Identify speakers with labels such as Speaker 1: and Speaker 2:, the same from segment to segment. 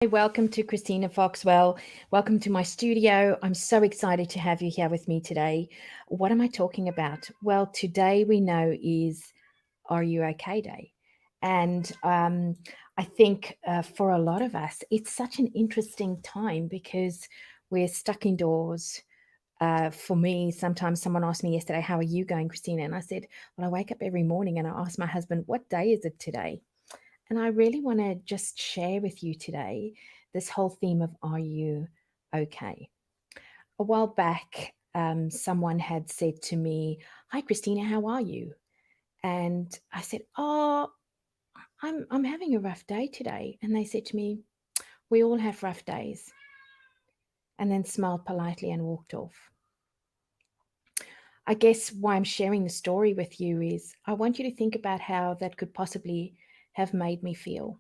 Speaker 1: Welcome to Christina Foxwell. Welcome to my studio. I'm so excited to have you here with me today. What am I talking about? Well, today we know is Are You Okay Day. And I think for a lot of us, it's such an interesting time because we're stuck indoors. For me, sometimes someone asked me yesterday, "How are you going, Christina?" And I said, "Well, I wake up every morning and I ask my husband, what day is it today?" And I really want to just share with you today this whole theme of Are You Okay? A while back, someone had said to me, "Hi, Christina, how are you?" And I said, "Oh, I'm having a rough day today." And they said to me, "We all have rough days." And then smiled politely and walked off. I guess why I'm sharing the story with you is I want you to think about how that could possibly have made me feel.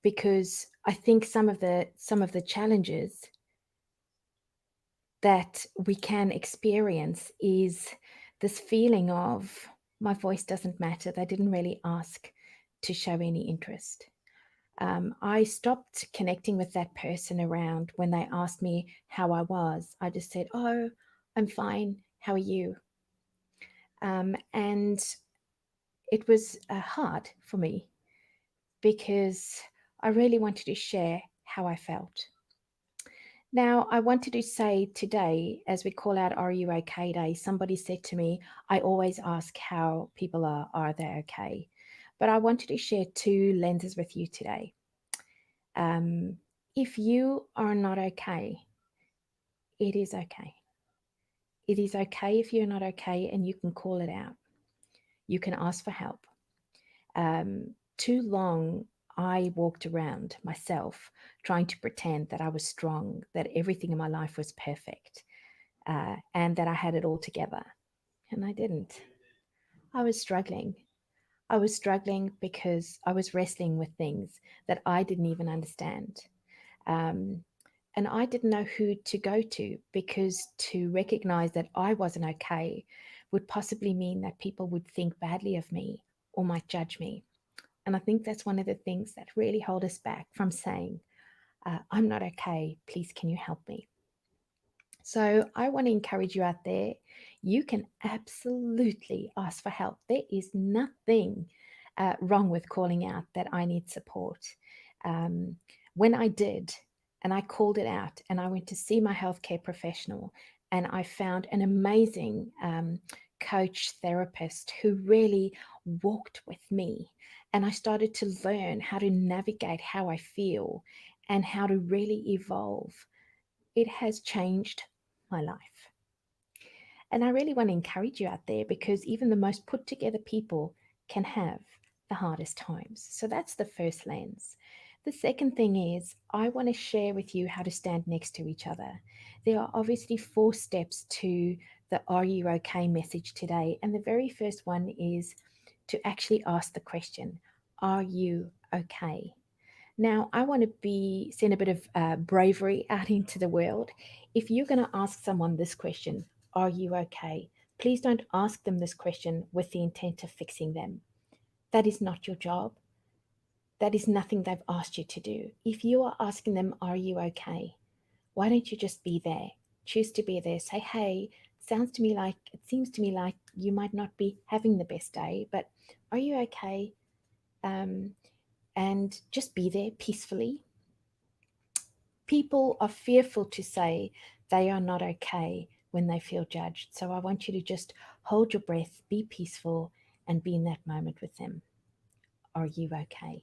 Speaker 1: Because I think some of the challenges that we can experience is this feeling of my voice doesn't matter. They didn't really ask to show any interest. I stopped connecting with that person around when they asked me how I was. I just said, "Oh, I'm fine. How are you?" And it was hard for me because I really wanted to share how I felt. Now, I wanted to say today, as we call out Are You Okay Day, somebody said to me, I always ask how people are they okay? But I wanted to share two lenses with you today. Um, if you are not okay, it is okay. It is okay if you're not okay, and you can call it out. You can ask for help. Too long, I walked around myself trying to pretend that I was strong, that everything in my life was perfect, and that I had it all together. And I didn't. I was struggling. I was struggling because I was wrestling with things that I didn't even understand. Um, and I didn't know who to go to because to recognize that I wasn't okay would possibly mean that people would think badly of me or might judge me. And I think that's one of the things that really hold us back from saying, I'm not okay. Please, can you help me? So I want to encourage you out there. You can absolutely ask for help. There is nothing wrong with calling out that I need support. Um, when I did, and I called it out, and I went to see my healthcare professional, and I found an amazing coach therapist who really walked with me. And I started to learn how to navigate how I feel and how to really evolve. It has changed my life. And I really want to encourage you out there because even the most put together people can have the hardest times. So that's the first lens. The second thing is, I want to share with you how to stand next to each other. There are obviously 4 steps to the Are You Okay message today. And the very first one is to actually ask the question, Are you okay? Now, I want to send a bit of bravery out into the world. If you're going to ask someone this question, are you okay? Please don't ask them this question with the intent of fixing them. That is not your job. That is nothing they've asked you to do. If you are asking them, are you okay? Why don't you just be there? Choose to be there. Say, hey, it seems to me like you might not be having the best day, but are you okay? Um, and just be there peacefully. People are fearful to say they are not okay when they feel judged. So I want you to just hold your breath, be peaceful, and be in that moment with them. Are you okay?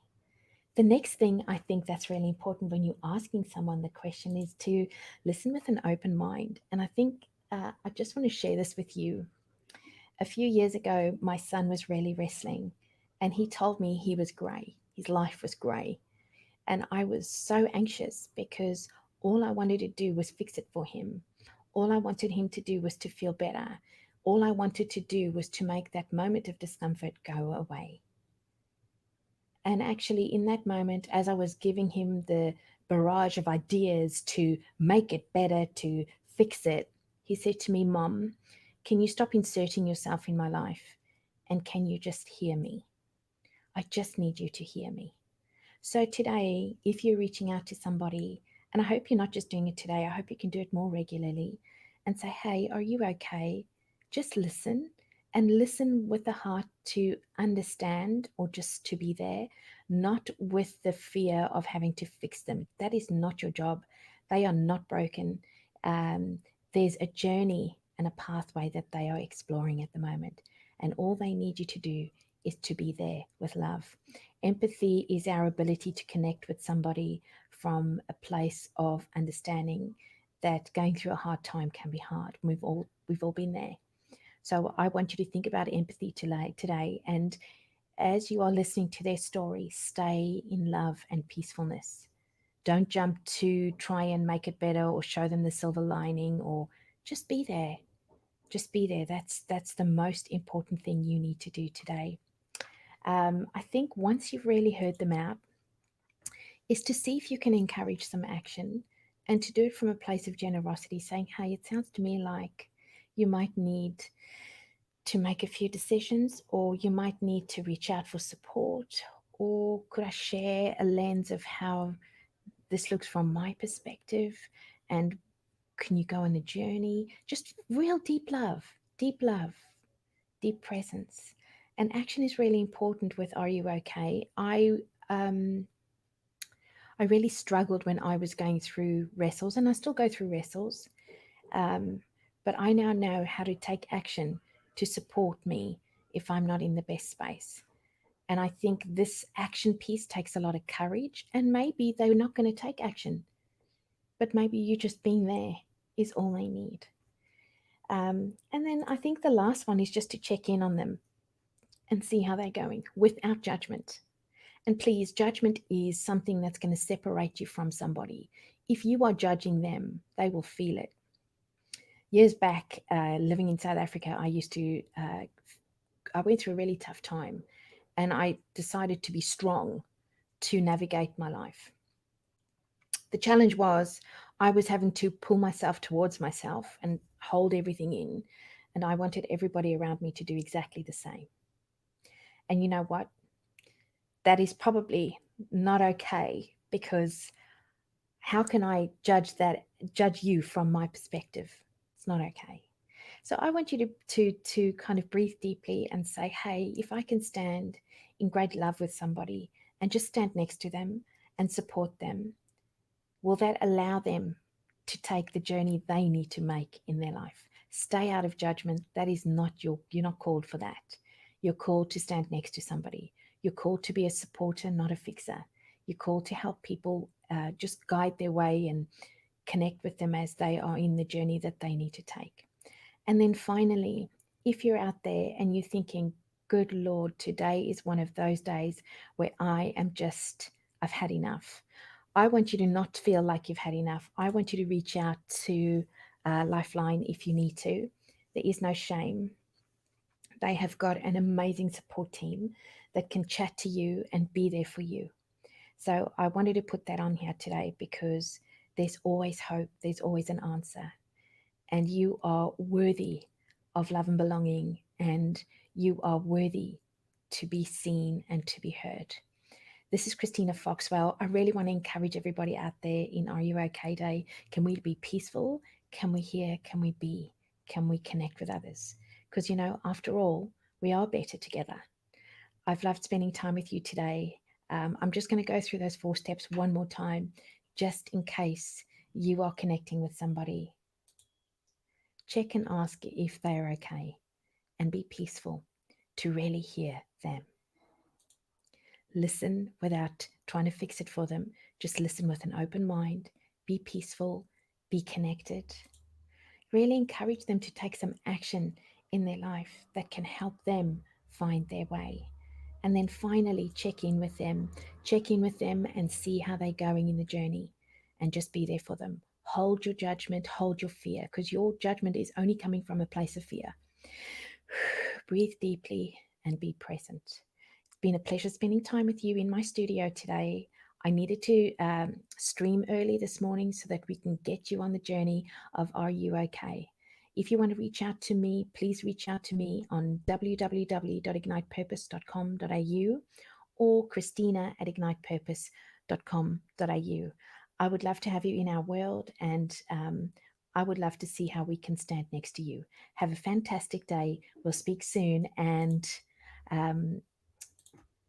Speaker 1: The next thing I think that's really important when you're asking someone the question is to listen with an open mind. And I think I just want to share this with you. A few years ago, my son was really wrestling, and he told me he was grey. His life was grey. And I was so anxious because all I wanted to do was fix it for him. All I wanted him to do was to feel better. All I wanted to do was to make that moment of discomfort go away. And actually, in that moment, as I was giving him the barrage of ideas to make it better, to fix it, he said to me, Mom, can you stop inserting yourself in my life? And can you just hear me? I just need you to hear me. So today, if you're reaching out to somebody, and I hope you're not just doing it today, I hope you can do it more regularly and say, hey, are you okay? Just listen, and listen with the heart to understand or just to be there, not with the fear of having to fix them. That is not your job. They are not broken. Um, there's a journey and a pathway that they are exploring at the moment. And all they need you to do is to be there with love. Empathy is our ability to connect with somebody from a place of understanding that going through a hard time can be hard. We've all been there. So I want you to think about empathy today, and as you are listening to their story, stay in love and peacefulness. Don't jump to try and make it better or show them the silver lining, or just be there. Just be there. That's the most important thing you need to do today. I think once you've really heard them out, is to see if you can encourage some action, and to do it from a place of generosity, saying, hey, it sounds to me like you might need to make a few decisions, or you might need to reach out for support, or could I share a lens of how this looks from my perspective, and can you go on the journey? Just real deep love, deep presence. And action is really important with Are You Okay? Um I really struggled when I was going through wrestles, and I still go through wrestles. Um, but I now know how to take action to support me if I'm not in the best space. And I think this action piece takes a lot of courage, and maybe they're not going to take action, but maybe you just being there is all they need. And then I think the last one is just to check in on them and see how they're going without judgment. And please, judgment is something that's going to separate you from somebody. If you are judging them, they will feel it. Years back, living in South Africa, I went through a really tough time, and I decided to be strong to navigate my life. The challenge was I was having to pull myself towards myself and hold everything in, and I wanted everybody around me to do exactly the same. And you know what? That is probably not okay, because how can I judge you from my perspective? It's not okay. So I want you to kind of breathe deeply and say, hey, if I can stand in great love with somebody and just stand next to them and support them, will that allow them to take the journey they need to make in their life? Stay out of judgment. That is not you're not called for that. You're called to stand next to somebody. You're called to be a supporter, not a fixer. You're called to help people, just guide their way and connect with them as they are in the journey that they need to take. And then finally, if you're out there and you're thinking, good Lord, today is one of those days where I've had enough. I want you to not feel like you've had enough. I want you to reach out to Lifeline if you need to. There is no shame. They have got an amazing support team that can chat to you and be there for you. So I wanted to put that on here today, because there's always hope, there's always an answer, and you are worthy of love and belonging, and you are worthy to be seen and to be heard. This is Christina Foxwell. I really want to encourage everybody out there in Are You OK Day. Can we be peaceful? Can we hear? Can we be? Can we connect with others? Because, after all, we are better together. I've loved spending time with you today. I'm just going to go through those 4 steps one more time, just in case you are connecting with somebody. Check and ask if they are okay, and be peaceful to really hear them. Listen without trying to fix it for them. Just listen with an open mind. Be peaceful. Be connected. Really encourage them to take some action in their life that can help them find their way. And then finally, check in with them. Check in with them and see how they're going in the journey, and just be there for them. Hold your judgment, hold your fear, because your judgment is only coming from a place of fear. Breathe deeply and be present. It's been a pleasure spending time with you in my studio today. I needed to stream early this morning so that we can get you on the journey of Are You OK? If you want to reach out to me, please reach out to me on www.ignitepurpose.com.au, or Christina at ignitepurpose.com.au. I would love to have you in our world, and I would love to see how we can stand next to you. Have a fantastic day. We'll speak soon, and